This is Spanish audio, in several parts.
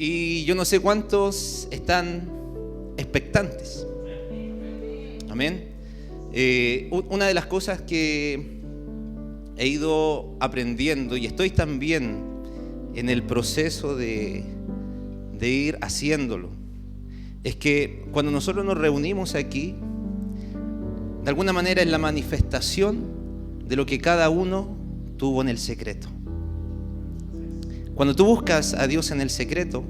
Y yo no sé cuántos están expectantes. Amén. Una de las cosas que he ido aprendiendo, y estoy también en el proceso de ir haciéndolo, es que cuando nosotros nos reunimos aquí, de alguna manera es la manifestación de lo que cada uno tuvo en el secreto. Cuando tú buscas a Dios en el secreto,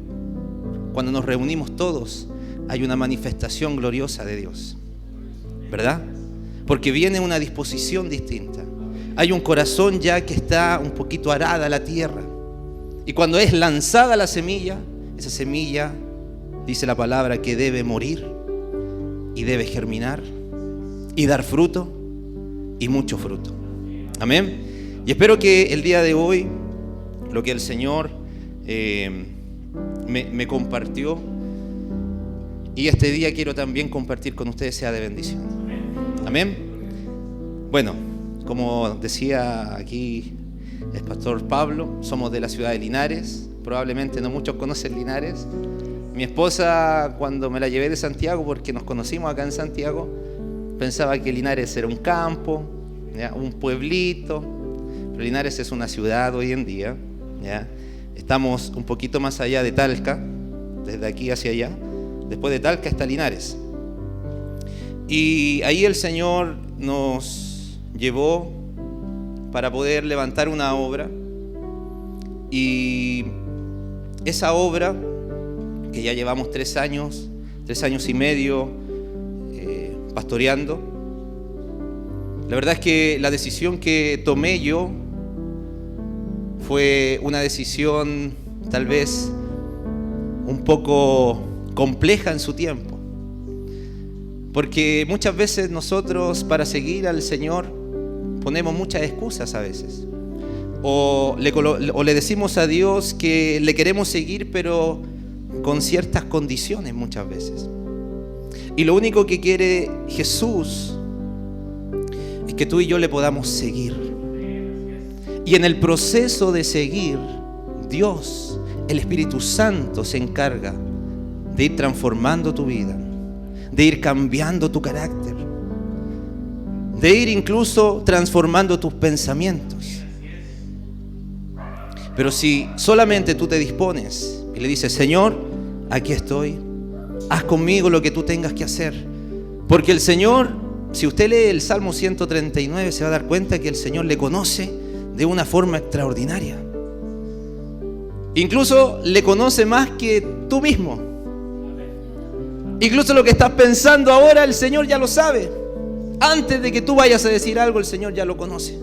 cuando nos reunimos todos, hay una manifestación gloriosa de Dios, ¿verdad? Porque viene una disposición distinta. Hay un corazón ya que está un poquito arada la tierra. Y cuando es lanzada la semilla, esa semilla, dice la palabra, que debe morir y debe germinar y dar fruto y mucho fruto. Amén. Y espero que el día de hoy, lo que el Señor me compartió, y este día quiero también compartir con ustedes, sea de bendición. Amén. Bueno, como decía aquí el pastor Pablo, somos de la ciudad de Linares. Probablemente no muchos conocen Linares. Mi esposa, cuando me la llevé de Santiago, porque nos conocimos acá en Santiago, pensaba que Linares era un campo, ¿ya? Un pueblito. Pero Linares es una ciudad hoy en día, ¿ya? Estamos un poquito más allá de Talca, desde aquí hacia allá. Después de Talca está Linares. Y ahí el Señor nos llevó para poder levantar una obra. Y esa obra, que ya llevamos 3 años y medio pastoreando, la verdad es que la decisión que tomé yo fue una decisión tal vez un poco compleja en su tiempo, porque muchas veces nosotros, para seguir al Señor, ponemos muchas excusas a veces, o le decimos a Dios que le queremos seguir, pero con ciertas condiciones muchas veces. Y lo único que quiere Jesús es que tú y yo le podamos seguir. Y en el proceso de seguir, Dios, el Espíritu Santo, se encarga de ir transformando tu vida, de ir cambiando tu carácter, de ir incluso transformando tus pensamientos. Pero si solamente tú te dispones y le dices: Señor, aquí estoy, haz conmigo lo que tú tengas que hacer. Porque el Señor, si usted lee el Salmo 139, se va a dar cuenta que el Señor le conoce de una forma extraordinaria. Incluso le conoce más que tú mismo. Incluso lo que estás pensando ahora, el Señor ya lo sabe. Antes de que tú vayas a decir algo, el Señor ya lo conoce.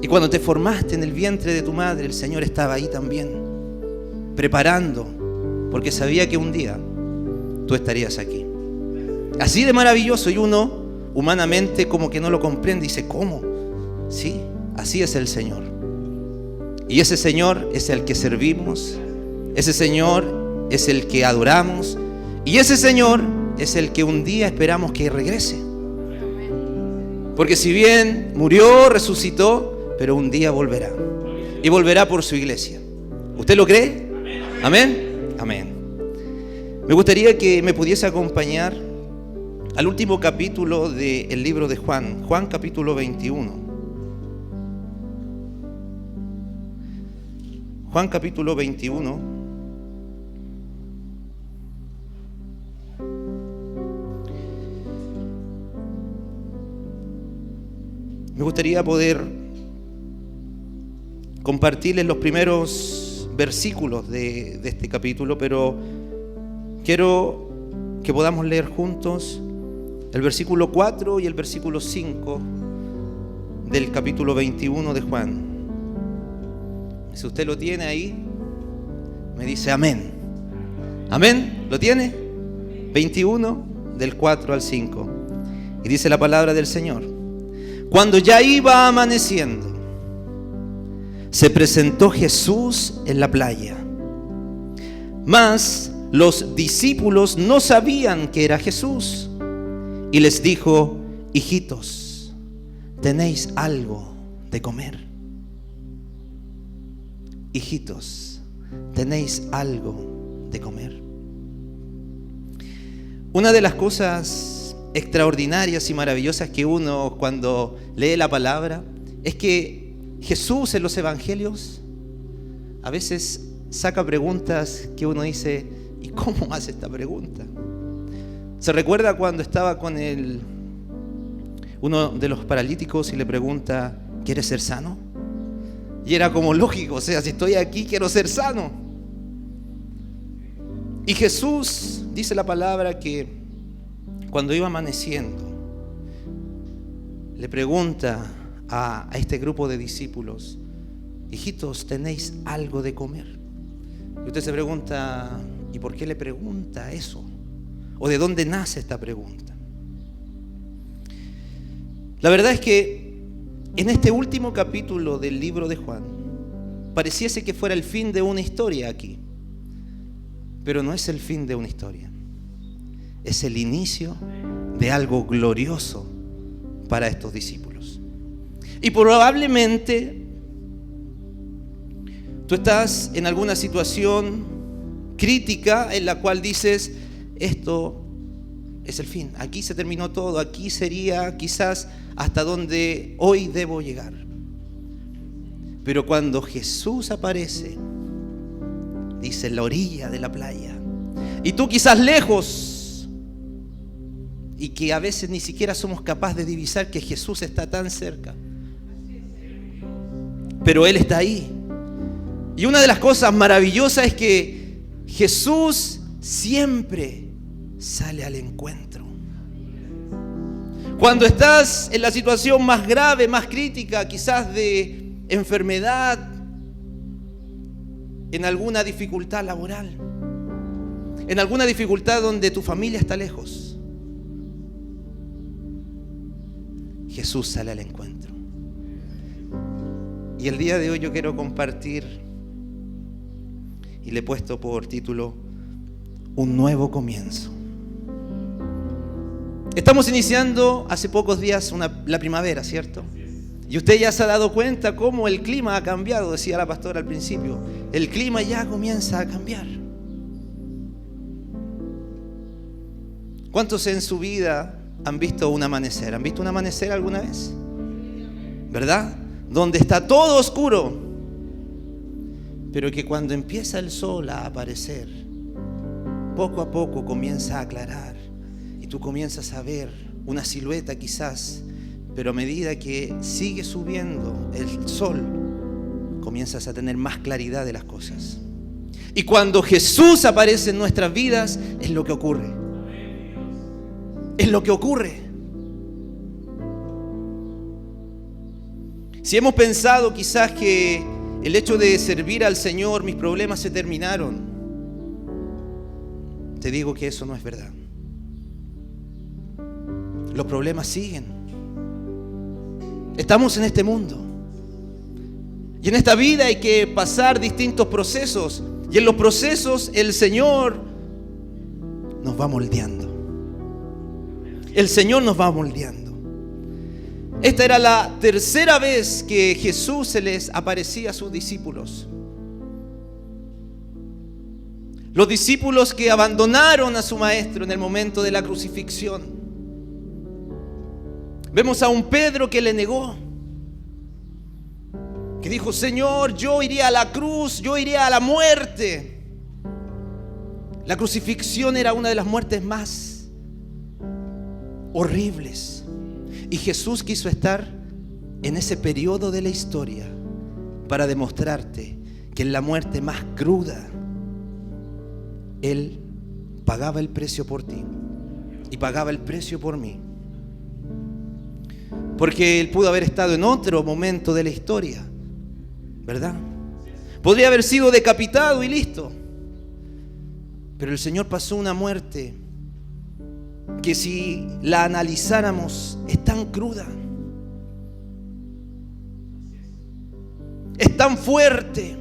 Y cuando te formaste en el vientre de tu madre, el Señor estaba ahí también, preparando, porque sabía que un día tú estarías aquí. Así de maravilloso, y uno humanamente como que no lo comprende y dice: ¿cómo? Sí, así es el Señor. Y ese Señor es el que servimos, ese Señor es el que adoramos, y ese Señor es el que un día esperamos que regrese. Porque si bien murió, resucitó, pero un día volverá. Y volverá por su iglesia. ¿Usted lo cree? Amén. Amén. Me gustaría que me pudiese acompañar al último capítulo del libro de Juan. Juan capítulo 21. Juan capítulo 21. Me gustaría poder compartirles los primeros versículos de este capítulo, pero quiero que podamos leer juntos el versículo 4 y el versículo 5 del capítulo 21 de Juan. Si usted lo tiene ahí, me dice amén. Amén. ¿Lo tiene? 21 del 4 al 5. Y dice la palabra del Señor: cuando ya iba amaneciendo, se presentó Jesús en la playa. Mas los discípulos no sabían que era Jesús. Y les dijo: hijitos, ¿tenéis algo de comer? Hijitos, ¿tenéis algo de comer? Una de las cosas extraordinarias y maravillosas que uno cuando lee la palabra es que Jesús en los evangelios a veces saca preguntas que uno dice, ¿y cómo hace esta pregunta? ¿Se recuerda cuando estaba con uno de los paralíticos y le pregunta, ¿quieres ser sano? Y era como lógico, o sea, si estoy aquí quiero ser sano. Y Jesús dice la palabra que cuando iba amaneciendo le pregunta a este grupo de discípulos, hijitos, ¿tenéis algo de comer? Y usted se pregunta, ¿y por qué le pregunta eso? ¿O de dónde nace esta pregunta? La verdad es que en este último capítulo del libro de Juan pareciese que fuera el fin de una historia aquí, pero no es el fin de una historia, es el inicio de algo glorioso para estos discípulos. Y probablemente tú estás en alguna situación crítica en la cual dices, esto es el fin, aquí se terminó todo, aquí sería quizás hasta donde hoy debo llegar. Pero cuando Jesús aparece, dice en la orilla de la playa, y tú quizás lejos, y que a veces ni siquiera somos capaces de divisar que Jesús está tan cerca, pero Él está ahí. Y una de las cosas maravillosas es que Jesús siempre sale al encuentro. Cuando estás en la situación más grave, más crítica, quizás de enfermedad, en alguna dificultad laboral, en alguna dificultad donde tu familia está lejos, Jesús sale al encuentro. Y el día de hoy yo quiero compartir, y le he puesto por título, un nuevo comienzo. Estamos iniciando hace pocos días la primavera, ¿cierto? Y usted ya se ha dado cuenta cómo el clima ha cambiado, decía la pastora al principio. El clima ya comienza a cambiar. ¿Cuántos en su vida han visto un amanecer? ¿Han visto un amanecer alguna vez? ¿Verdad? Donde está todo oscuro, pero que cuando empieza el sol a aparecer, poco a poco comienza a aclarar y tú comienzas a ver una silueta quizás, pero a medida que sigue subiendo el sol, comienzas a tener más claridad de las cosas. Y cuando Jesús aparece en nuestras vidas, es lo que ocurre. Es lo que ocurre. Si hemos pensado quizás que el hecho de servir al Señor, mis problemas se terminaron, te digo que eso no es verdad. Los problemas siguen. Estamos en este mundo. Y en esta vida hay que pasar distintos procesos. Y en los procesos el Señor nos va moldeando. El Señor nos va moldeando. Esta era la tercera vez que Jesús se les aparecía a sus discípulos. Los discípulos que abandonaron a su maestro en el momento de la crucifixión. Vemos a un Pedro que le negó, que dijo, Señor, yo iría a la cruz, yo iría a la muerte. La crucifixión era una de las muertes más horribles. Y Jesús quiso estar en ese periodo de la historia para demostrarte que en la muerte más cruda, Él pagaba el precio por ti y pagaba el precio por mí. Porque Él pudo haber estado en otro momento de la historia, ¿verdad? Podría haber sido decapitado y listo. Pero el Señor pasó una muerte que si la analizáramos es tan cruda, es tan fuerte,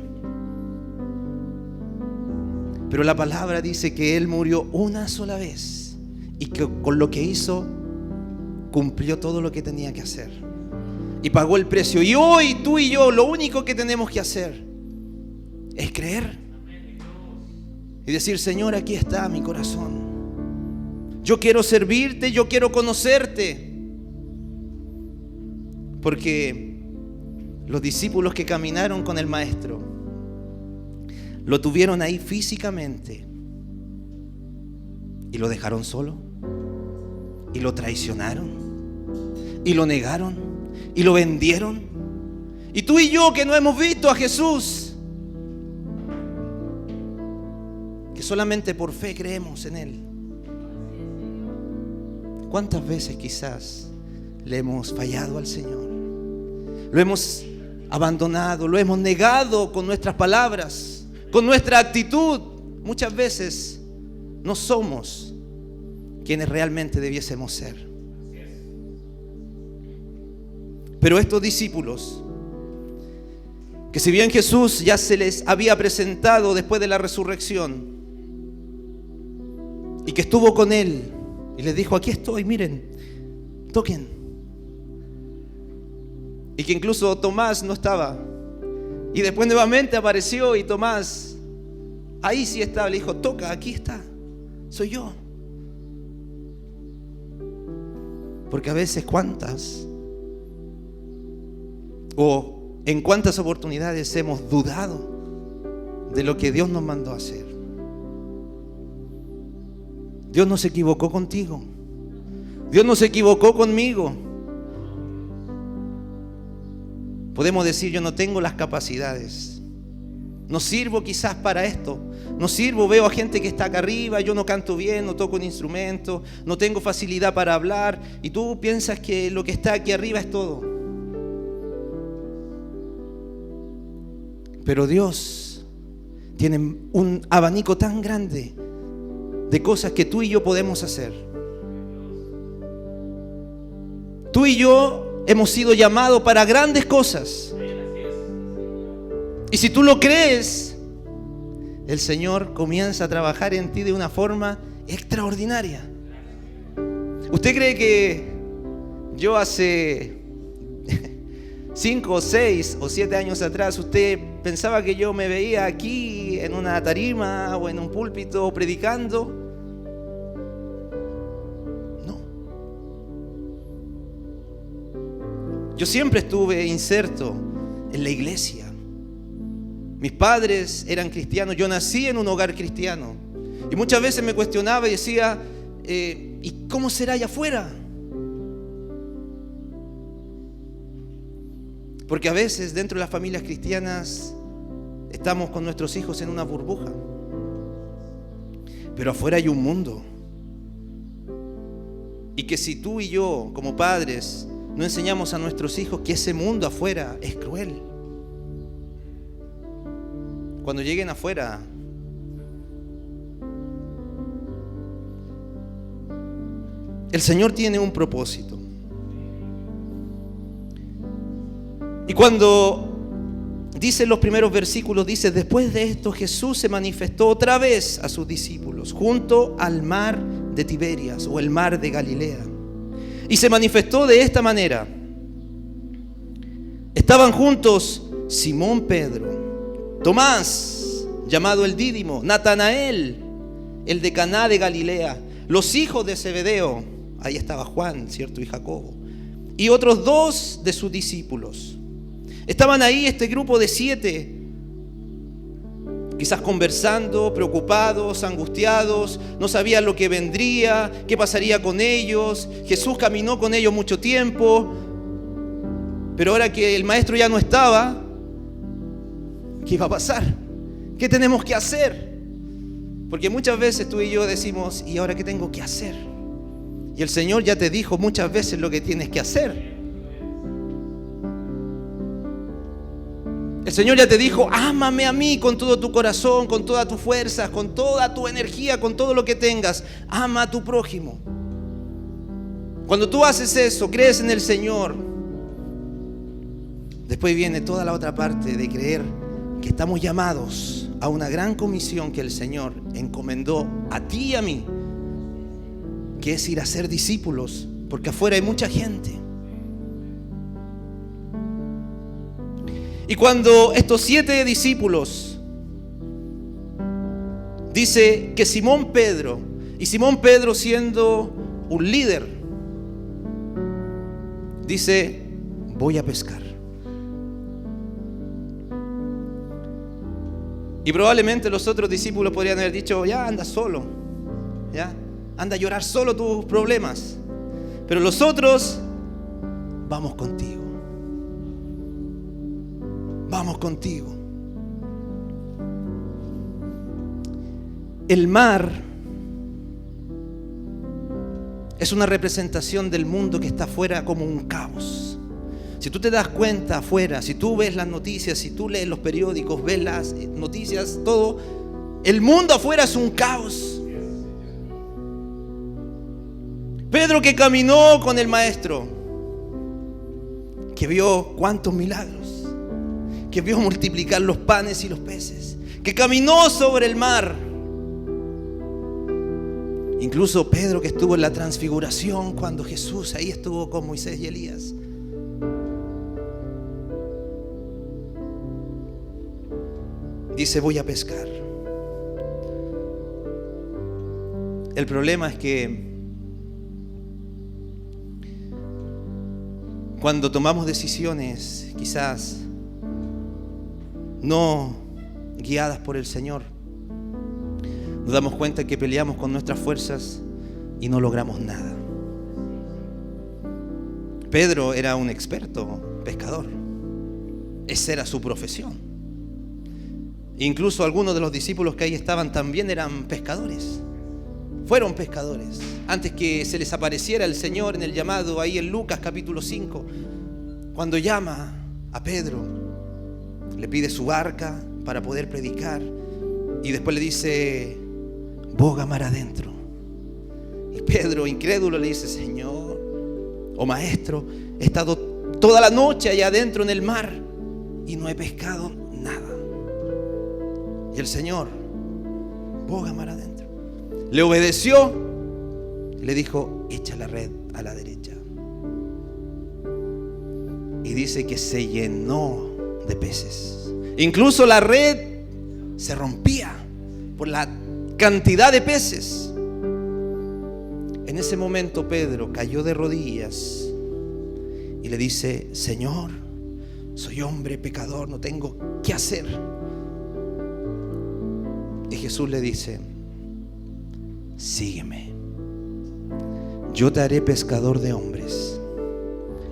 pero la palabra dice que Él murió una sola vez y que con lo que hizo cumplió todo lo que tenía que hacer y pagó el precio. Y hoy tú y yo lo único que tenemos que hacer es creer. y decir: Señor, aquí está mi corazón. Yo quiero servirte, yo quiero conocerte. Porque los discípulos que caminaron con el Maestro lo tuvieron ahí físicamente y lo dejaron solo, y lo traicionaron, y lo negaron, y lo vendieron. Y tú y yo, que no hemos visto a Jesús, que solamente por fe creemos en Él, ¿cuántas veces quizás le hemos fallado al Señor? Lo hemos abandonado, lo hemos negado con nuestras palabras, con nuestra actitud. Muchas veces no somos quienes realmente debiésemos ser. Pero estos discípulos, que si bien Jesús ya se les había presentado después de la resurrección, y que estuvo con Él y les dijo: aquí estoy, miren, toquen. Y que incluso Tomás no estaba, y después nuevamente apareció y Tomás ahí sí estaba. Le dijo: toca, aquí está, soy yo. Porque a veces en cuántas oportunidades hemos dudado de lo que Dios nos mandó a hacer. Dios no se equivocó contigo, Dios no se equivocó conmigo. Podemos decir: yo no tengo las capacidades, no sirvo quizás para esto, no sirvo, veo a gente que está acá arriba, yo no canto bien, no toco un instrumento, no tengo facilidad para hablar, y tú piensas que lo que está aquí arriba es todo. Pero Dios tiene un abanico tan grande de cosas que tú y yo podemos hacer. Tú y yo hemos sido llamados para grandes cosas. Y si tú lo crees, el Señor comienza a trabajar en ti de una forma extraordinaria. ¿Usted cree que yo hace 5 o 6 o 7 años atrás, usted pensaba que yo me veía aquí en una tarima o en un púlpito predicando? No. Yo siempre estuve inserto en la iglesia. Mis padres eran cristianos, yo nací en un hogar cristiano. Y muchas veces me cuestionaba y decía: ¿y cómo será allá afuera? Porque a veces dentro de las familias cristianas estamos con nuestros hijos en una burbuja, pero afuera hay un mundo. Y que si tú y yo como padres no enseñamos a nuestros hijos que ese mundo afuera es cruel, cuando lleguen afuera el Señor tiene un propósito. Y cuando dice en los primeros versículos, dice: después de esto Jesús se manifestó otra vez a sus discípulos junto al mar de Tiberias, o el mar de Galilea. Y se manifestó de esta manera: estaban juntos Simón Pedro, Tomás, llamado el Dídimo, Natanael, el de Caná de Galilea, los hijos de Zebedeo, ahí estaba Juan, ¿cierto? Y Jacobo, y otros 2 de sus discípulos. Estaban ahí este grupo de 7, quizás conversando, preocupados, angustiados, no sabían lo que vendría, qué pasaría con ellos. Jesús caminó con ellos mucho tiempo, pero ahora que el maestro ya no estaba, ¿qué iba a pasar? ¿Qué tenemos que hacer? Porque muchas veces tú y yo decimos: ¿y ahora qué tengo que hacer? Y el Señor ya te dijo muchas veces lo que tienes que hacer. El Señor ya te dijo: ámame a mí con todo tu corazón, con todas tus fuerzas, con toda tu energía, con todo lo que tengas. Ama a tu prójimo. Cuando tú haces eso, crees en el Señor, después viene toda la otra parte de creer que estamos llamados a una gran comisión que el Señor encomendó a ti y a mí, que es ir a ser discípulos, porque afuera hay mucha gente. Y cuando estos 7 discípulos dice que Simón Pedro siendo un líder, dice, voy a pescar. Y probablemente los otros discípulos podrían haber dicho, ya anda solo, ya anda a llorar solo tus problemas. Pero los otros, vamos contigo. Vamos contigo. El mar es una representación del mundo que está afuera como un caos. Si tú te das cuenta afuera, si tú ves las noticias, si tú lees los periódicos, ves las noticias, todo, el mundo afuera es un caos. Pedro, que caminó con el maestro, que vio cuántos milagros, que vio multiplicar los panes y los peces, que caminó sobre el mar. Incluso Pedro, que estuvo en la transfiguración cuando Jesús ahí estuvo con Moisés y Elías. Dice, voy a pescar. El problema es que cuando tomamos decisiones quizás no guiadas por el Señor, nos damos cuenta que peleamos con nuestras fuerzas y no logramos nada. Pedro era un experto pescador. Esa era su profesión. Incluso algunos de los discípulos que ahí estaban también eran pescadores. Fueron pescadores. Antes que se les apareciera el Señor en el llamado, ahí en Lucas capítulo 5, cuando llama a Pedro, le pide su barca para poder predicar y después le dice, boga mar adentro. Y Pedro, incrédulo, le dice, Señor o Maestro, he estado toda la noche allá adentro en el mar y no he pescado nada. Y el Señor, boga mar adentro, le obedeció y le dijo, echa la red a la derecha. Y dice que se llenó de peces. Incluso la red se rompía por la cantidad de peces. En ese momento Pedro cayó de rodillas y le dice, Señor, soy hombre pecador, no tengo qué hacer. Y Jesús le dice, sígueme, yo te haré pescador de hombres.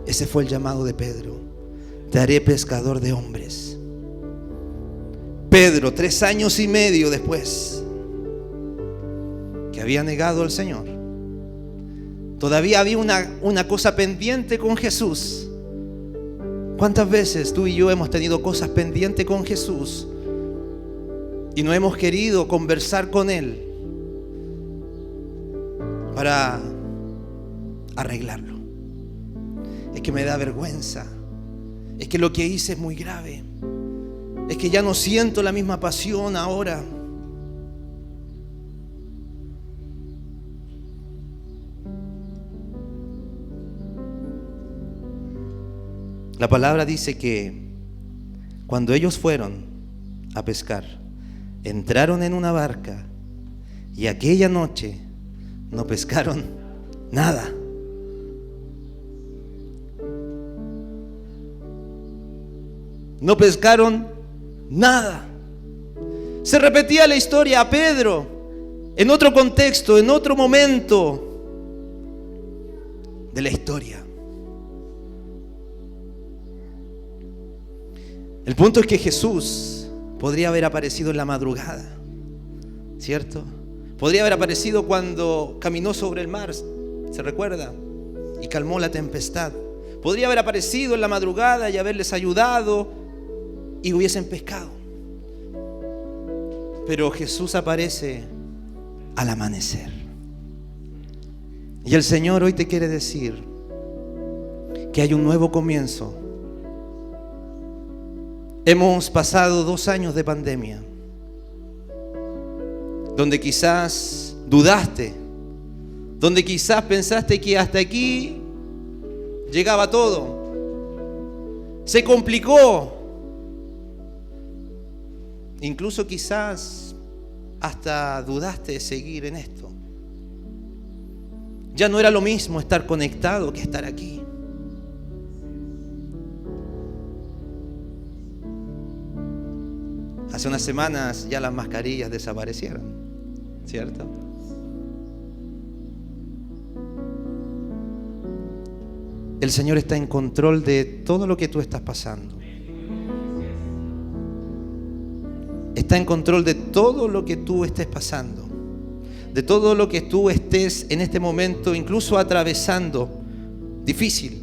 Ese fue el llamado de Pedro, te haré pescador de hombres. Pedro, 3 años y medio después que había negado al Señor, todavía había una cosa pendiente con Jesús. ¿Cuántas veces tú y yo hemos tenido cosas pendientes con Jesús y no hemos querido conversar con Él para arreglarlo? Es que me da vergüenza, es que lo que hice es muy grave, es que ya no siento la misma pasión ahora. La palabra dice que cuando ellos fueron a pescar, entraron en una barca y aquella noche no pescaron nada. No pescaron nada. Se repetía la historia a Pedro en otro contexto, en otro momento de la historia. El punto es que Jesús podría haber aparecido en la madrugada, ¿cierto? Podría haber aparecido cuando caminó sobre el mar, ¿se recuerda? Y calmó la tempestad. Podría haber aparecido en la madrugada y haberles ayudado y hubiesen pescado. Pero Jesús aparece al amanecer. Y el Señor hoy te quiere decir que hay un nuevo comienzo. Hemos pasado 2 años de pandemia, donde quizás dudaste, donde quizás pensaste que hasta aquí llegaba todo. Se complicó. Incluso quizás hasta dudaste de seguir en esto. Ya no era lo mismo estar conectado que estar aquí. Hace unas semanas ya las mascarillas desaparecieron, ¿cierto? El Señor está en control de todo lo que tú estás pasando. Está en control de todo lo que tú estés pasando, de todo lo que tú estés en este momento incluso atravesando difícil.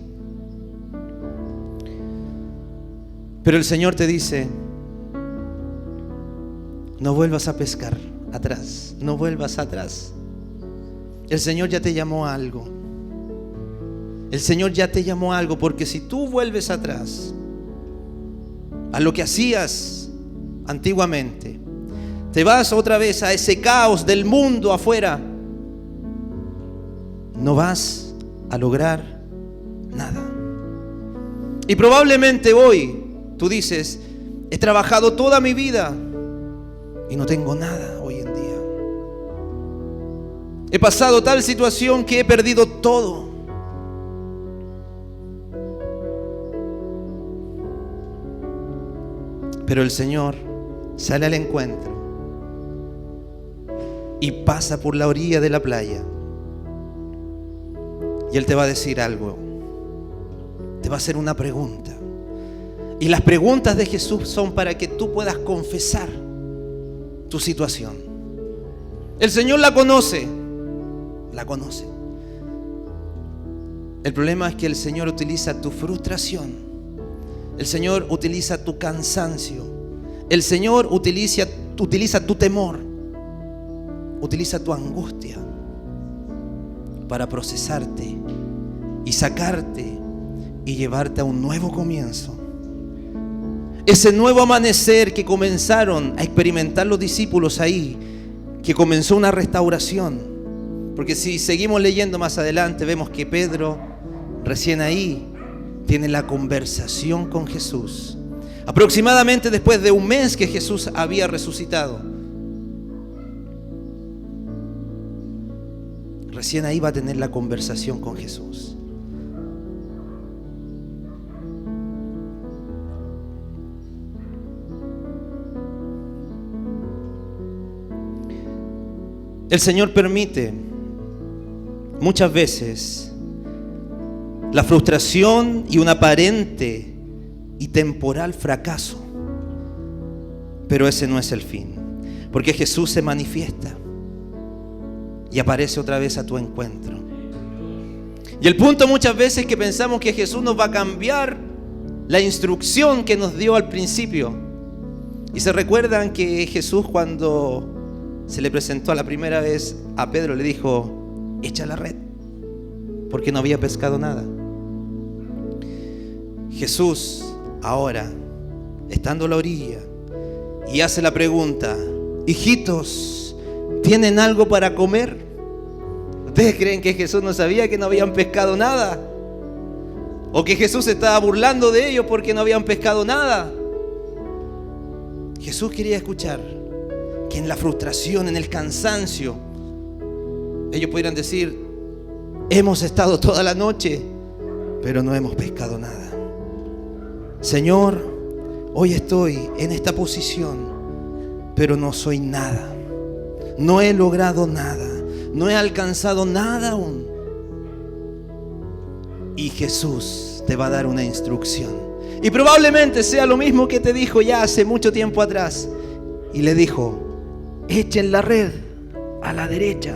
Pero el Señor te dice: no vuelvas a pescar atrás, no vuelvas atrás. El Señor ya te llamó a algo. El Señor ya te llamó a algo, porque si tú vuelves atrás a lo que hacías antiguamente, te vas otra vez a ese caos del mundo afuera, no vas a lograr nada. Y probablemente hoy tú dices: he trabajado toda mi vida y no tengo nada hoy en día. He pasado tal situación que he perdido todo. Pero el Señor sale al encuentro y pasa por la orilla de la playa. Y Él te va a decir algo. Te va a hacer una pregunta. Y las preguntas de Jesús son para que tú puedas confesar tu situación. El Señor la conoce. La conoce. El problema es que el Señor utiliza tu frustración. El Señor utiliza tu cansancio. El Señor utiliza tu temor. Utiliza tu angustia para procesarte y sacarte y llevarte a un nuevo comienzo. Ese nuevo amanecer que comenzaron a experimentar los discípulos ahí, que comenzó una restauración. Porque si seguimos leyendo más adelante, vemos que Pedro recién ahí tiene la conversación con Jesús. Aproximadamente después de un mes que Jesús había resucitado. Recién ahí va a tener la conversación con Jesús. El Señor permite muchas veces la frustración y un aparente y temporal fracaso. Pero ese no es el fin, porque Jesús se manifiesta y aparece otra vez a tu encuentro. Y el punto muchas veces es que pensamos que Jesús nos va a cambiar la instrucción que nos dio al principio. Y se recuerdan que Jesús, cuando se le presentó a la primera vez a Pedro, le dijo: echa la red, porque no había pescado nada. Jesús ahora, estando a la orilla, y hace la pregunta: hijitos, ¿tienen algo para comer? ¿Ustedes creen que Jesús no sabía que no habían pescado nada? ¿O que Jesús se estaba burlando de ellos porque no habían pescado nada? Jesús quería escuchar que en la frustración, en el cansancio, ellos pudieran decir: hemos estado toda la noche, pero no hemos pescado nada. Señor, hoy estoy en esta posición, pero no soy nada. No he logrado nada. No he alcanzado nada aún. Y Jesús te va a dar una instrucción. Y probablemente sea lo mismo que te dijo ya hace mucho tiempo atrás. Y le dijo: echen la red a la derecha.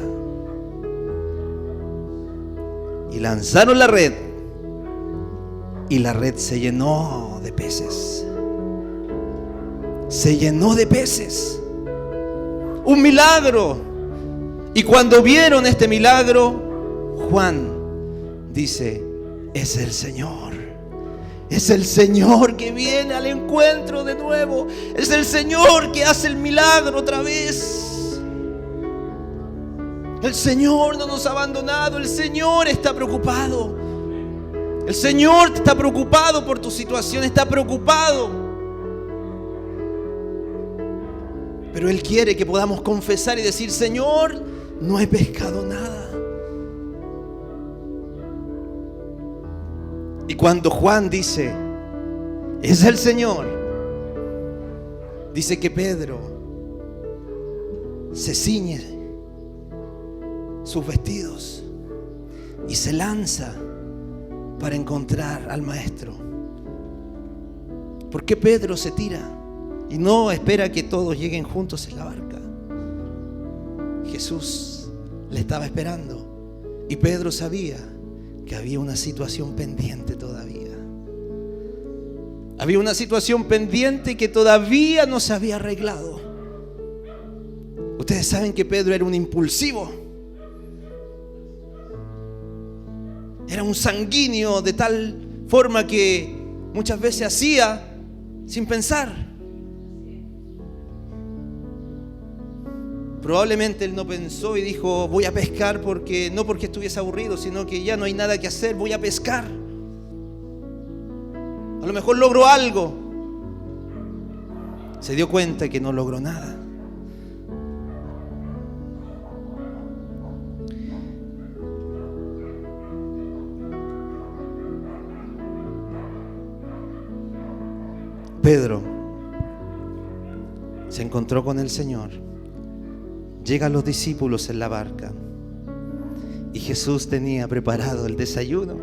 Y lanzaron la red. Y la red se llenó de peces. Se llenó de peces. Un milagro. Y cuando vieron este milagro, Juan dice: es el Señor. Es el Señor que viene al encuentro de nuevo. Es el Señor que hace el milagro otra vez. El Señor no nos ha abandonado. El Señor está preocupado. El Señor está preocupado por tu situación. Está preocupado. Pero Él quiere que podamos confesar y decir: Señor, no he pescado nada. Y cuando Juan dice: es el Señor, dice que Pedro se ciñe sus vestidos y se lanza para encontrar al Maestro. ¿Por qué Pedro se tira y no espera que todos lleguen juntos en la barca? Jesús le estaba esperando y Pedro sabía que había una situación pendiente todavía. Había una situación pendiente que todavía no se había arreglado. Ustedes saben que Pedro era un impulsivo. Era un sanguíneo de tal forma que muchas veces hacía sin pensar. Probablemente él no pensó y dijo: voy a pescar no porque estuviese aburrido, sino que ya no hay nada que hacer, voy a pescar. A lo mejor logró algo. Se dio cuenta que no logró nada. Pedro se encontró con el Señor. Llegan los discípulos en la barca y Jesús tenía preparado el desayuno.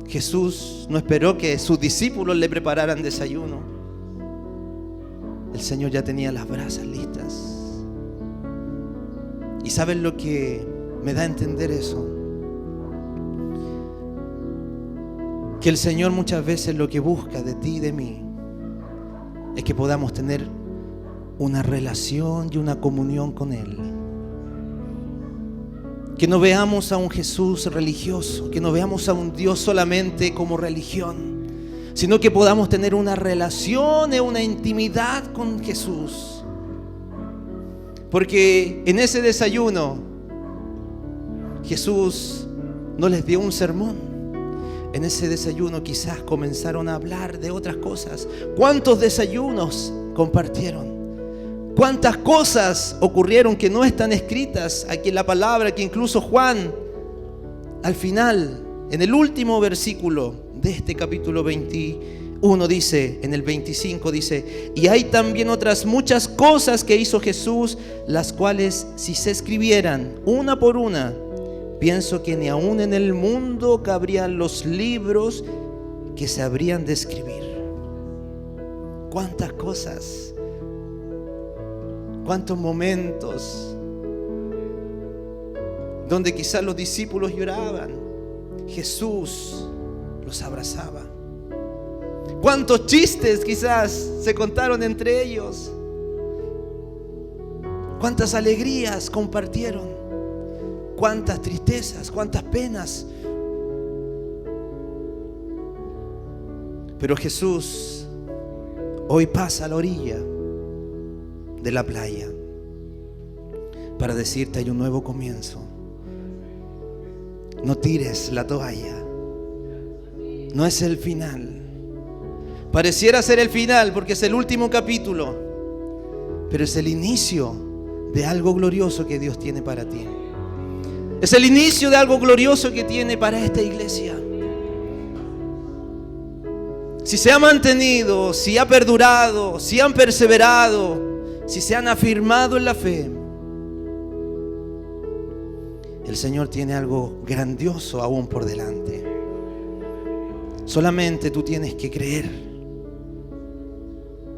Jesús no esperó que sus discípulos le prepararan desayuno. El Señor ya tenía las brasas listas. ¿Y saben lo que me da a entender eso? Que el Señor muchas veces lo que busca de ti y de mí es que podamos tener una relación y una comunión con Él. Que no veamos a un Jesús religioso, que no veamos a un Dios solamente como religión, sino que podamos tener una relación y una intimidad con Jesús. Porque en ese desayuno Jesús no les dio un sermón. En ese desayuno quizás comenzaron a hablar de otras cosas. ¿Cuántos desayunos compartieron? ¿Cuántas cosas ocurrieron que no están escritas aquí en la palabra? Que incluso Juan, al final, en el último versículo de este capítulo 21 dice, en el 25 dice: y hay también otras muchas cosas que hizo Jesús, las cuales si se escribieran una por una, pienso que ni aún en el mundo cabrían los libros que se habrían de escribir. ¿Cuántas cosas? ¿Cuántos momentos donde quizás los discípulos lloraban? Jesús los abrazaba. ¿Cuántos chistes quizás se contaron entre ellos? ¿Cuántas alegrías compartieron? ¿Cuántas tristezas? ¿Cuántas penas? Pero Jesús hoy pasa a la orilla de la playa para decirte: hay un nuevo comienzo. No tires la toalla. No es el final. Pareciera ser el final porque es el último capítulo, pero es el inicio de algo glorioso que Dios tiene para ti. Es el inicio de algo glorioso que tiene para esta iglesia. Si se ha mantenido, si ha perdurado, si han perseverado, si se han afirmado en la fe, el Señor tiene algo grandioso aún por delante. Solamente tú tienes que creer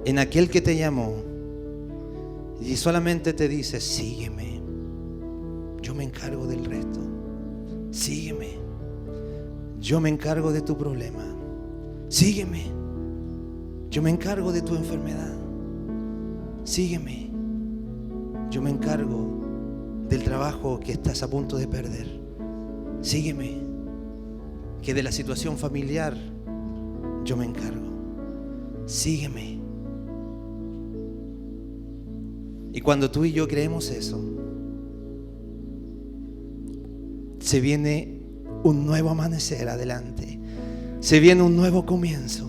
en aquel que te llamó y solamente te dice: sígueme, yo me encargo del resto. Sígueme, yo me encargo de tu problema. Sígueme, yo me encargo de tu enfermedad. Sígueme, yo me encargo del trabajo que estás a punto de perder. Sígueme, que de la situación familiar yo me encargo. Sígueme. Y cuando tú y yo creemos eso, se viene un nuevo amanecer adelante. Se viene un nuevo comienzo.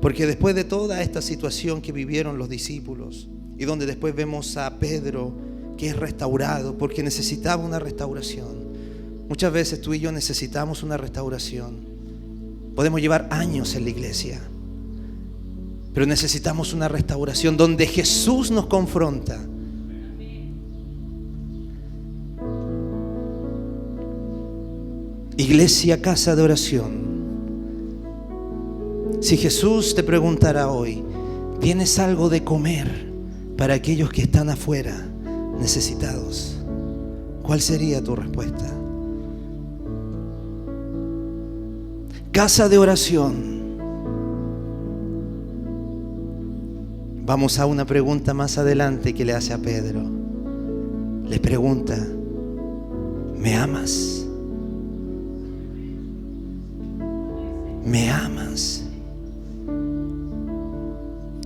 Porque después de toda esta situación que vivieron los discípulos, y donde después vemos a Pedro que es restaurado, porque necesitaba una restauración. Muchas veces tú y yo necesitamos una restauración. Podemos llevar años en la iglesia, pero necesitamos una restauración donde Jesús nos confronta. Iglesia, casa de oración. Si Jesús te preguntara hoy, ¿tienes algo de comer para aquellos que están afuera necesitados? ¿Cuál sería tu respuesta? Casa de oración. Vamos a una pregunta más adelante que le hace a Pedro. Le pregunta: ¿me amas? ¿Me amas?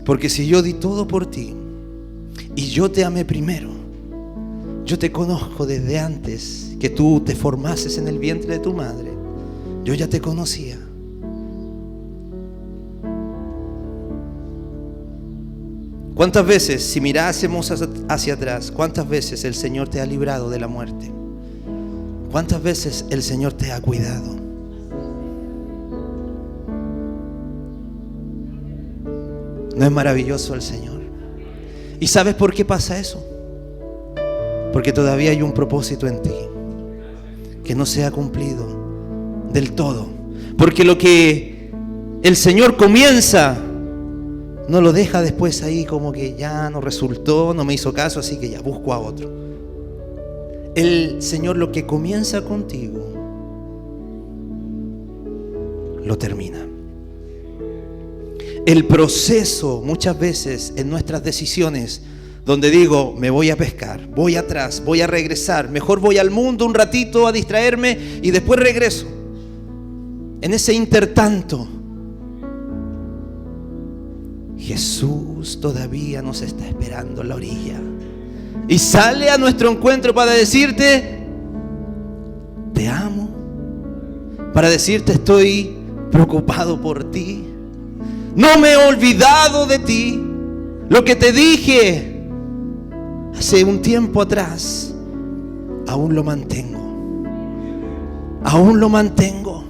Porque si yo di todo por ti y yo te amé primero, yo te conozco desde antes que tú te formases en el vientre de tu madre. Yo ya te conocía. ¿Cuántas veces, si mirásemos hacia atrás, cuántas veces el Señor te ha librado de la muerte? ¿Cuántas veces el Señor te ha cuidado? ¿No es maravilloso el Señor? ¿Y sabes por qué pasa eso? Porque todavía hay un propósito en ti que no se ha cumplido del todo. Porque lo que el Señor comienza, no lo deja después ahí como que ya no resultó, no me hizo caso, así que ya busco a otro. El Señor lo que comienza contigo, lo termina. El proceso muchas veces en nuestras decisiones, donde digo, me voy a pescar, voy atrás, voy a regresar, mejor voy al mundo un ratito a distraerme y después regreso. En ese intertanto, Jesús todavía nos está esperando en la orilla y sale a nuestro encuentro para decirte: te amo, para decirte: estoy preocupado por ti, no me he olvidado de ti. Lo que te dije hace un tiempo atrás, aún lo mantengo. Aún lo mantengo.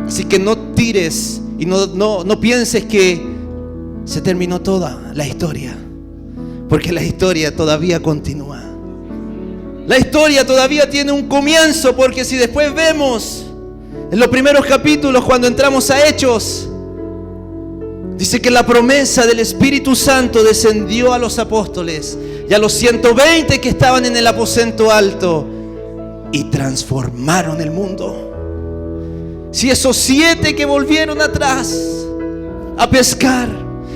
Así que no tires y no pienses que se terminó toda la historia, porque la historia todavía continúa. La historia todavía tiene un comienzo, porque si después vemos en los primeros capítulos, cuando entramos a Hechos, dice que la promesa del Espíritu Santo descendió a los apóstoles y a los 120 que estaban en el aposento alto, y transformaron el mundo. Si esos 7 que volvieron atrás a pescar,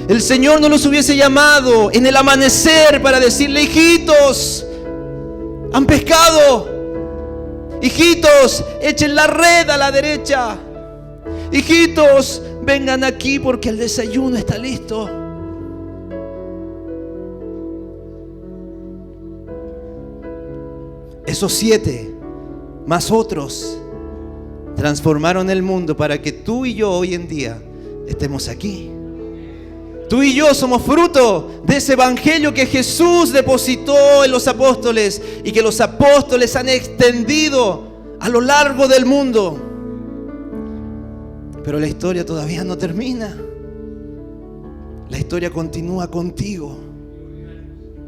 el Señor no los hubiese llamado en el amanecer para decirle: hijitos, han pescado, hijitos, echen la red a la derecha, hijitos, vengan aquí porque el desayuno está listo. Esos 7 más otros transformaron el mundo para que tú y yo hoy en día estemos aquí. Tú y yo somos fruto de ese evangelio que Jesús depositó en los apóstoles y que los apóstoles han extendido a lo largo del mundo. Pero la historia todavía no termina. La historia continúa contigo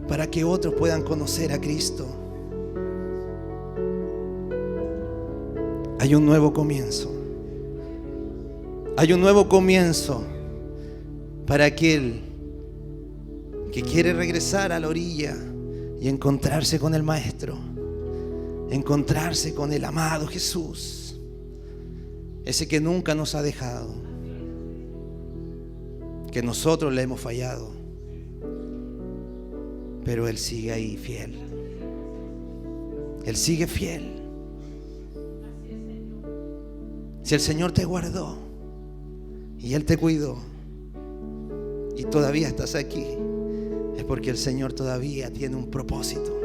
para que otros puedan conocer a Cristo. Hay un nuevo comienzo. Hay un nuevo comienzo para aquel que quiere regresar a la orilla y encontrarse con el Maestro, encontrarse con el amado Jesús, ese que nunca nos ha dejado, que nosotros le hemos fallado, pero Él sigue ahí fiel. Él sigue fiel. Si el Señor te guardó y Él te cuidó y todavía estás aquí, es porque el Señor todavía tiene un propósito.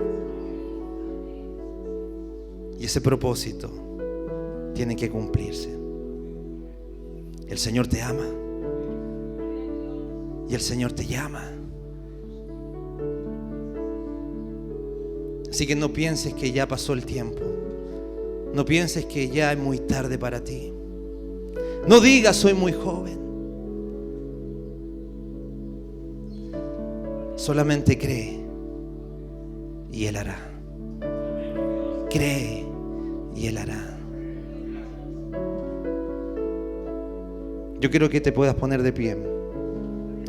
Y ese propósito tiene que cumplirse. El Señor te ama. Y el Señor te llama. Así que no pienses que ya pasó el tiempo. No pienses que ya es muy tarde para ti. No digas soy muy joven. Solamente cree y Él hará. Cree y Él hará. Yo quiero que te puedas poner de pie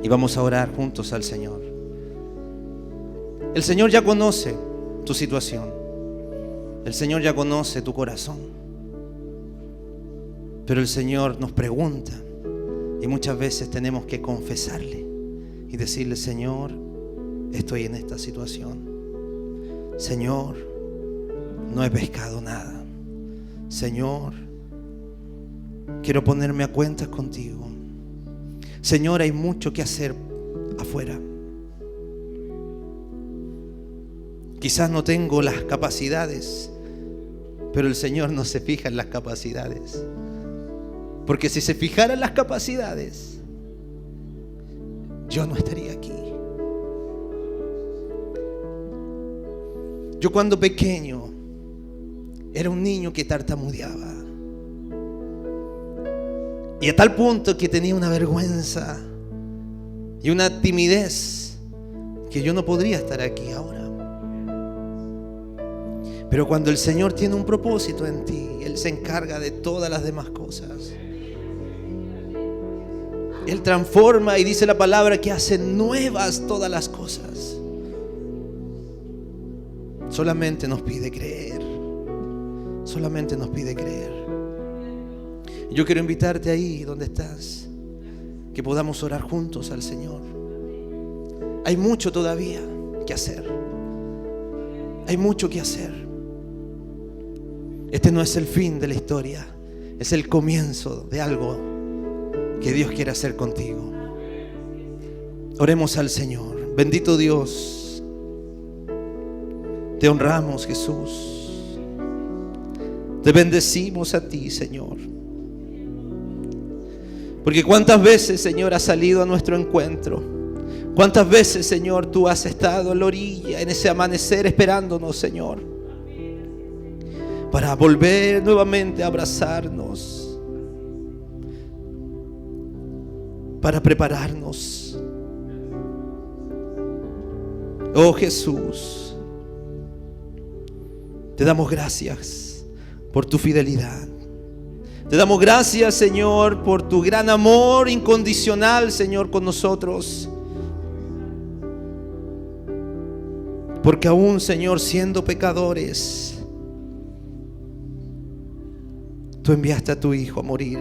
y vamos a orar juntos al Señor. El Señor ya conoce tu situación. El Señor ya conoce tu corazón. Pero el Señor nos pregunta y muchas veces tenemos que confesarle y decirle: Señor, estoy en esta situación. Señor, no he pescado nada. Señor, quiero ponerme a cuentas contigo. Señor, hay mucho que hacer afuera. Quizás no tengo las capacidades, pero el Señor no se fija en las capacidades. Porque si se fijara en las capacidades, yo no estaría aquí. Yo cuando pequeño era un niño que tartamudeaba. Y a tal punto que tenía una vergüenza y una timidez que yo no podría estar aquí ahora. Pero cuando el Señor tiene un propósito en ti, Él se encarga de todas las demás cosas. Él transforma, y dice la palabra que hace nuevas todas las cosas. Solamente nos pide creer. Solamente nos pide creer. Yo quiero invitarte ahí donde estás, que podamos orar juntos al Señor. Hay mucho todavía que hacer. Hay mucho que hacer. Este no es el fin de la historia, es el comienzo de algo que Dios quiere hacer contigo. Oremos al Señor. Bendito Dios, te honramos, Jesús. Te bendecimos a ti, Señor. Porque cuántas veces, Señor, has salido a nuestro encuentro. Cuántas veces, Señor, tú has estado en la orilla, en ese amanecer, esperándonos, Señor, para volver nuevamente a abrazarnos, para prepararnos. Oh Jesús, te damos gracias por tu fidelidad. Te damos gracias, Señor, por tu gran amor incondicional, Señor, con nosotros. Porque aún, Señor, siendo pecadores, tú enviaste a tu Hijo a morir.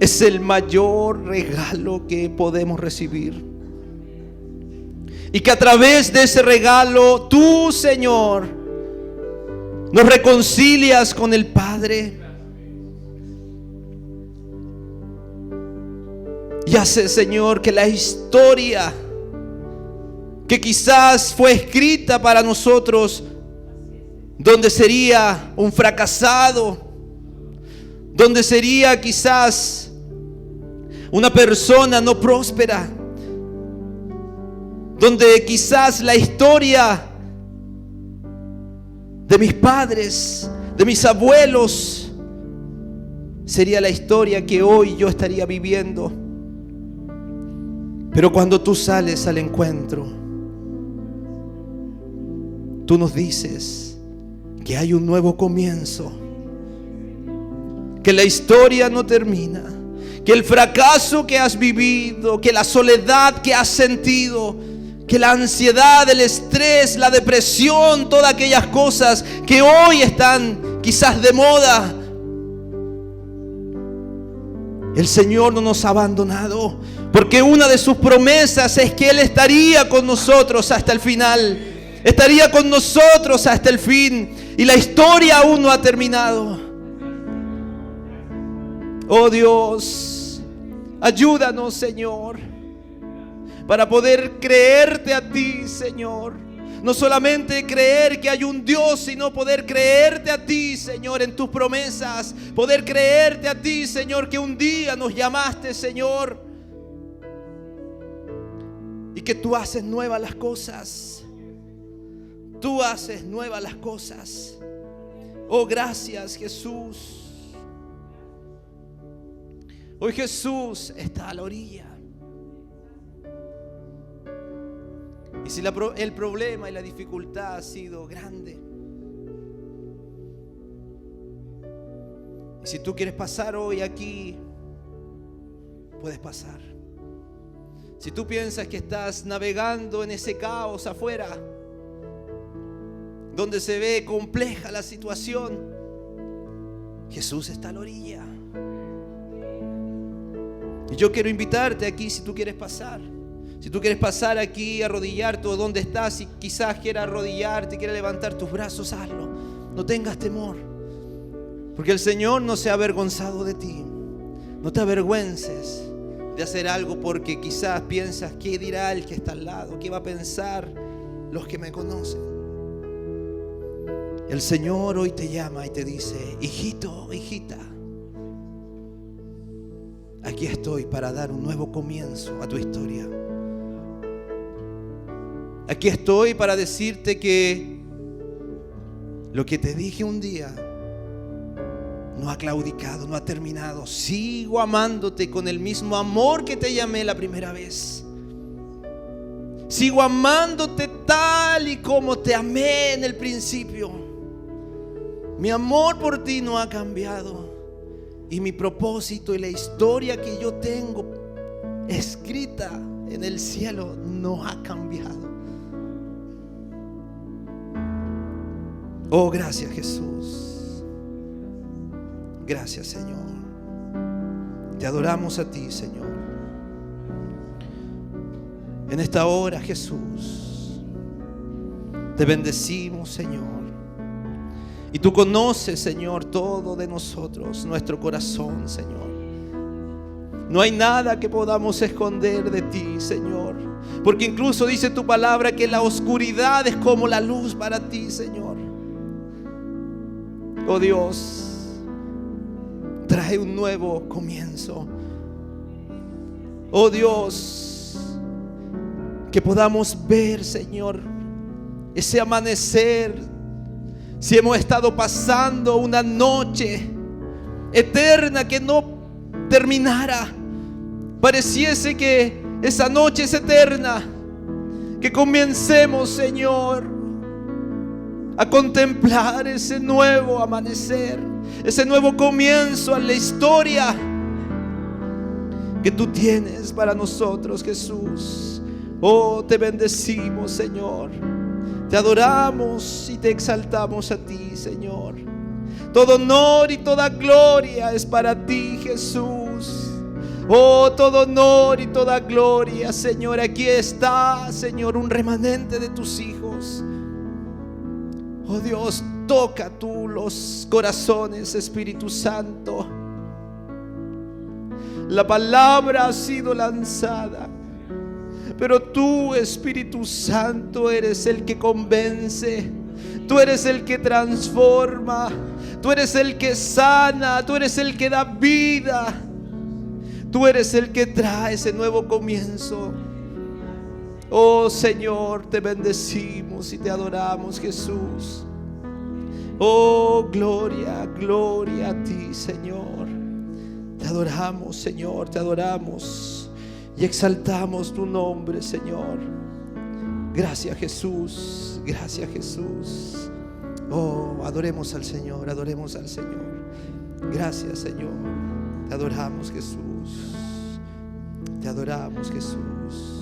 Es el mayor regalo que podemos recibir. Y que a través de ese regalo, tú, Señor, nos reconcilias con el Padre. Y hace, Señor, que la historia que quizás fue escrita para nosotros, donde sería un fracasado, donde sería quizás una persona no próspera, donde quizás la historia de mis padres, de mis abuelos, sería la historia que hoy yo estaría viviendo. Pero cuando tú sales al encuentro, tú nos dices que hay un nuevo comienzo, que la historia no termina, que el fracaso que has vivido, que la soledad que has sentido, que la ansiedad, el estrés, la depresión, todas aquellas cosas que hoy están quizás de moda, el Señor no nos ha abandonado, porque una de sus promesas es que Él estaría con nosotros hasta el final, estaría con nosotros hasta el fin, y la historia aún no ha terminado. Oh Dios, ayúdanos, Señor, para poder creerte a ti, Señor. No solamente creer que hay un Dios, sino poder creerte a ti, Señor, en tus promesas. Poder creerte a ti, Señor, que un día nos llamaste, Señor, y que tú haces nuevas las cosas. Tú haces nuevas las cosas. Oh, gracias, Jesús. Hoy Jesús está a la orilla. Y si el problema y la dificultad ha sido grande, y si tú quieres pasar hoy aquí, puedes pasar. Si tú piensas que estás navegando en ese caos afuera, donde se ve compleja la situación, Jesús está a la orilla. Y yo quiero invitarte aquí, si tú quieres pasar. Si tú quieres pasar aquí, arrodillarte o donde estás, y quizás quieras arrodillarte, quieras levantar tus brazos, hazlo. No tengas temor, porque el Señor no se ha avergonzado de ti. No te avergüences de hacer algo porque quizás piensas, ¿qué dirá el que está al lado? ¿Qué va a pensar los que me conocen? El Señor hoy te llama y te dice: hijito, hijita, aquí estoy para dar un nuevo comienzo a tu historia. Aquí estoy para decirte que lo que te dije un día no ha claudicado, no ha terminado. Sigo amándote con el mismo amor que te llamé la primera vez. Sigo amándote tal y como te amé en el principio. Mi amor por ti no ha cambiado. Y mi propósito y la historia que yo tengo escrita en el cielo no ha cambiado. Oh, gracias, Jesús. Gracias, Señor. Te adoramos a ti, Señor. En esta hora, Jesús, te bendecimos, Señor. Y tú conoces, Señor, todo de nosotros, nuestro corazón, Señor. No hay nada que podamos esconder de ti, Señor, porque incluso dice tu palabra que la oscuridad es como la luz para ti, Señor. Oh Dios, trae un nuevo comienzo. Oh Dios, que podamos ver, Señor, ese amanecer. Si hemos estado pasando una noche eterna que no terminara, pareciese que esa noche es eterna. Que comencemos, Señor, a contemplar ese nuevo amanecer, ese nuevo comienzo a la historia que tú tienes para nosotros, Jesús. Oh, te bendecimos, Señor. Te adoramos y te exaltamos a ti, Señor. Todo honor y toda gloria es para ti, Jesús. Oh, todo honor y toda gloria, Señor. Aquí está, Señor, un remanente de tus hijos. Oh Dios, toca tú los corazones, Espíritu Santo. La palabra ha sido lanzada, pero tú, Espíritu Santo, eres el que convence. Tú eres el que transforma. Tú eres el que sana. Tú eres el que da vida. Tú eres el que trae ese nuevo comienzo. Oh Señor, te bendecimos y te adoramos, Jesús. Oh, gloria, gloria a ti, Señor. Te adoramos, Señor, te adoramos y exaltamos tu nombre, Señor. Gracias, Jesús. Gracias, Jesús. Oh, adoremos al Señor, adoremos al Señor. Gracias, Señor. Te adoramos, Jesús. Te adoramos, Jesús.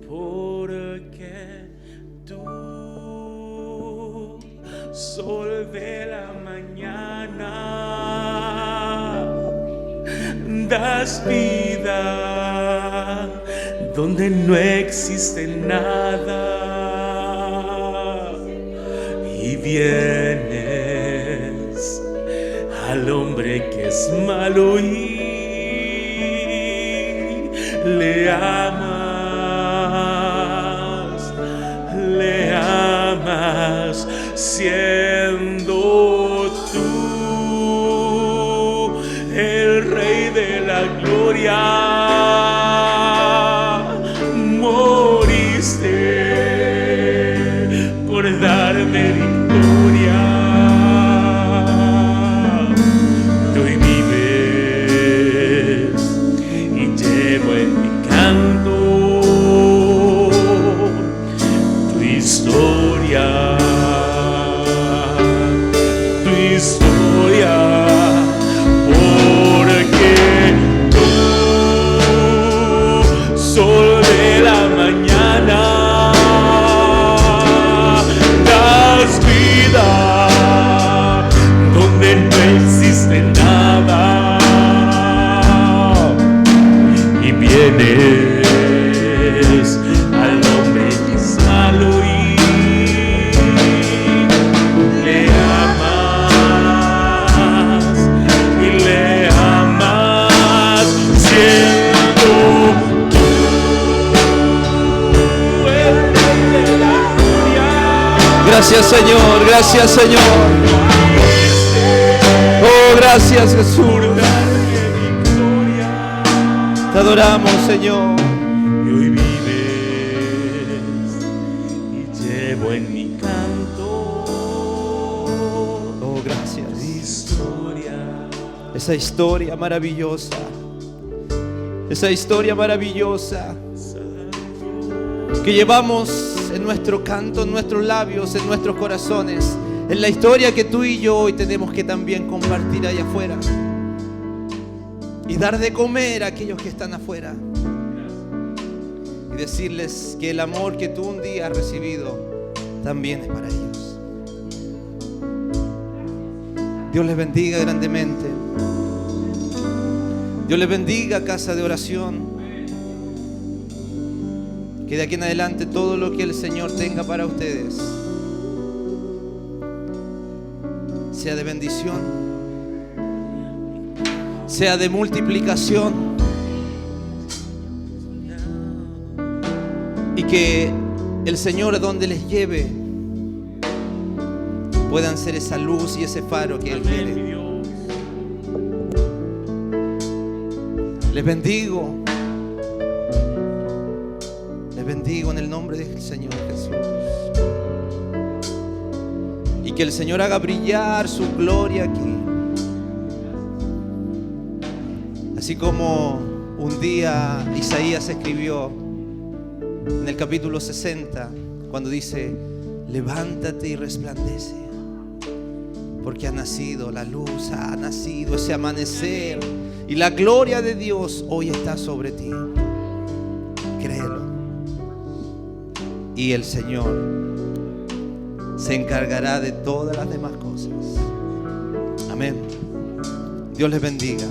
Porque tú, sol de la mañana, das vida, donde no existe nada, y vienes al hombre que es malo y le amas, siendo tú el Rey de la gloria. Moriste por darme victoria. Hoy vives y llevo en mi canto tu historia, porque tú, sol de la mañana, das vida donde no existe nada, y vienes al hombre que es malo y le amas, siendo tú el Rey de la gloria. Gracias, Señor, gracias, Señor. Oh, gracias, Jesús. Te adoramos, Señor. Y hoy vives y llevo en mi canto, Oh, gracias. historia. Esa historia maravillosa. Esa historia maravillosa que llevamos en nuestro canto, en nuestros labios, en nuestros corazones. Es la historia que tú y yo hoy tenemos que también compartir allá afuera. Y dar de comer a aquellos que están afuera. Y decirles que el amor que tú un día has recibido también es para ellos. Dios les bendiga grandemente. Dios les bendiga, casa de oración. Que de aquí en adelante todo lo que el Señor tenga para ustedes sea de bendición, sea de multiplicación, y que el Señor a donde les lleve puedan ser esa luz y ese faro que Él quiere. Les bendigo. Les bendigo en el nombre del Señor Jesús. Y que el Señor haga brillar su gloria aquí. Así como un día Isaías escribió en el capítulo 60, cuando dice: levántate y resplandece, porque ha nacido la luz, ha nacido ese amanecer, y la gloria de Dios hoy está sobre ti. Créelo, y el Señor se encargará de todas las demás cosas. Amén. Dios les bendiga.